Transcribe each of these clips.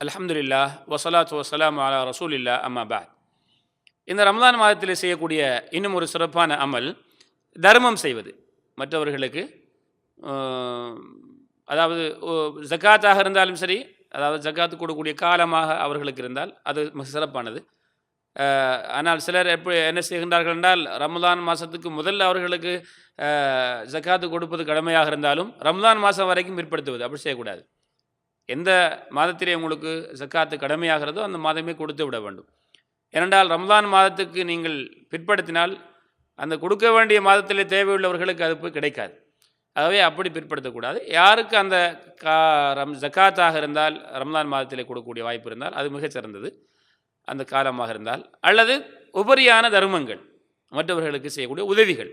அல்ஹம்துலில்லாஹ் வஸலாத்து வஸ்ஸலாமு அலா ரசூலில்லாஹ் அம்மா பஅத். இந்த ரமலான் மாதத்தில் செய்யக்கூடிய இன்னும் ஒரு சிறப்பான அமல் தர்மம் செய்வது. மற்றவர்களுக்கு அதாவது ஜக்காத்தாக இருந்தாலும் சரி, அதாவது ஜக்காத்து கொடுக்கக்கூடிய காலமாக அவர்களுக்கு இருந்தால் அது மிக சிறப்பானது. ஆனால் சிலர் என்ன செய்கின்றார்கள் என்றால், ரமலான் மாதத்துக்கு முதல்ல அவர்களுக்கு ஜக்காத்து கொடுப்பது கடமையாக இருந்தாலும் ரமலான் மாதம் வரைக்கும் பிற்படுத்துவது. அப்படி செய்யக்கூடாது. எந்த மாதத்திலே உங்களுக்கு ஜக்காத்து கடமையாகிறதோ அந்த மாதமே கொடுத்து விட வேண்டும். ஏனென்றால் ரமலான் மாதத்துக்கு நீங்கள் பிற்படுத்தினால் அந்த கொடுக்க வேண்டிய மாதத்திலே தேவையுள்ளவர்களுக்கு அது போய் கிடைக்காது. ஆகவே அப்படி பிற்படுத்தக்கூடாது. யாருக்கு அந்த ஜக்காத்தாக இருந்தால் ரமலான் மாதத்திலே கொடுக்கக்கூடிய வாய்ப்பு இருந்தால் அது மிகச்சிறந்தது, அந்த காலமாக இருந்தால். அல்லது உபரியான தர்மங்கள், மற்றவர்களுக்கு செய்யக்கூடிய உதவிகள்.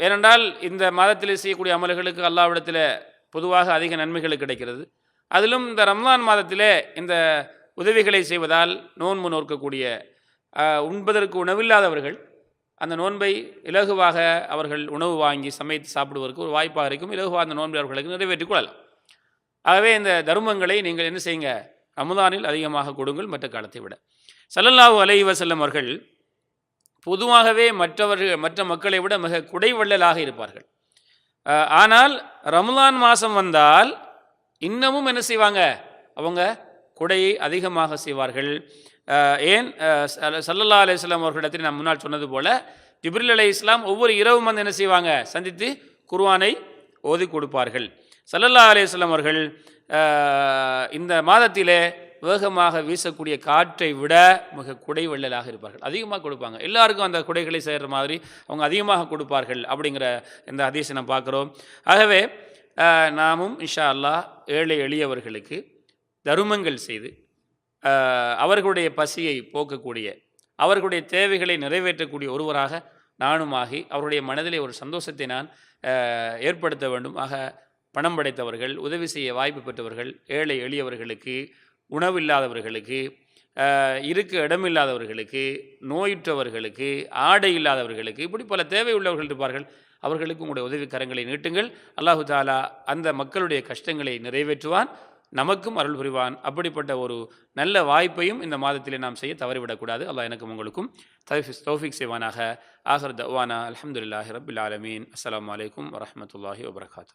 ஏனென்றால் இந்த மாதத்தில் செய்யக்கூடிய அமல்களுக்கு அல்லாஹ்விடத்தில் பொதுவாக அதிக நன்மைகள் கிடைக்கிறது. அதிலும் இந்த ரமலான் மாதத்திலே இந்த உதவிகளை செய்வதால் நோன்பு நோக்கக்கூடிய உண்பதற்கு உணவில்லாதவர்கள் அந்த நோன்பை இலகுவாக அவர்கள் உணவு வாங்கி சமைத்து சாப்பிடுவதற்கு ஒரு வாய்ப்பாக இருக்கும். இலகுவாக அந்த நோன்பை அவர்களுக்கு நிறைவேற்றிக் கொள்ளலாம். ஆகவே இந்த தர்மங்களை நீங்கள் என்ன செய்யுங்க, ரமலானில் அதிகமாக கொடுங்கள் மற்ற காலத்தை விட. ஸல்லல்லாஹு அலைஹி வஸல்லம் அவர்கள் பொதுவாகவே மற்ற மக்களை விட மிக குடைவள்ளலாக இருப்பார்கள். ஆனால் ரமலான் மாதம் வந்தால் இன்னமும் என்ன செய்வாங்க, அவங்க குடையை அதிகமாக செய்வார்கள். ஏன் ஸல்லல்லாஹு அலைஹி வஸல்லம் அவர்களிடத்தில் நான் முன்னால் சொன்னது போல ஜிப்ரீல் அலைஹிஸ்ஸலாம் ஒவ்வொரு இரவும் வந்து என்ன செய்வாங்க, சந்தித்து குர்ஆனை ஓதி கொடுப்பார்கள். ஸல்லல்லாஹு அலைஹி வஸல்லம் அவர்கள் இந்த மாதத்திலே வேகமாக வீசக்கூடிய காற்றை விட மிக குடை வெள்ளலாக இருப்பார்கள். அதிகமாக கொடுப்பாங்க. எல்லாருக்கும் அந்த குடைகளை செய்கிற மாதிரி அவங்க அதிகமாக கொடுப்பார்கள். அப்படிங்கிற இந்த ஹதீஸை நாம் பார்க்குறோம். ஆகவே நாமும் இன்ஷா அல்லாஹ் ஏழை எளியவர்களுக்கு தருமங்கள் செய்து அவர்களுடைய பசியை போக்கக்கூடிய, அவர்களுடைய தேவைகளை நிறைவேற்றக்கூடிய ஒருவராக நானுமாகி அவருடைய மனதிலே ஒரு சந்தோஷத்தை நான் ஏற்படுத்த வேண்டும். ஆக பணம் படைத்தவர்கள், உதவி செய்ய வாய்ப்பு பெற்றவர்கள், ஏழை எளியவர்களுக்கு, உணவில்லாதவர்களுக்கு, இருக்க இடமில்லாதவர்களுக்கு, நோயுற்றவர்களுக்கு, ஆடை இல்லாதவர்களுக்கு, இப்படி பல தேவை உள்ளவர்கள் இருப்பார்கள். அவர்களுக்கு உங்களுடைய உதவி கரங்களை நீட்டுங்கள். அல்லாஹு தாலா அந்த மக்களுடைய கஷ்டங்களை நிறைவேற்றுவான், நமக்கும் அருள் புரிவான். அப்படிப்பட்ட ஒரு நல்ல வாய்ப்பையும் இந்த மாதத்திலே நாம் செய்ய தவறிவிடக்கூடாது. அல்லாஹ் எனக்கும் உங்களுக்கும் தௌஃபீக் செய்வானாக. ஆஹிர் தஅவானா அல்ஹம்துலில்லாஹி ரப்பில் ஆலமீன். அஸ்ஸலாமு அலைக்கும் வரஹ்மத்துல்லாஹி வபரகாத்துஹு.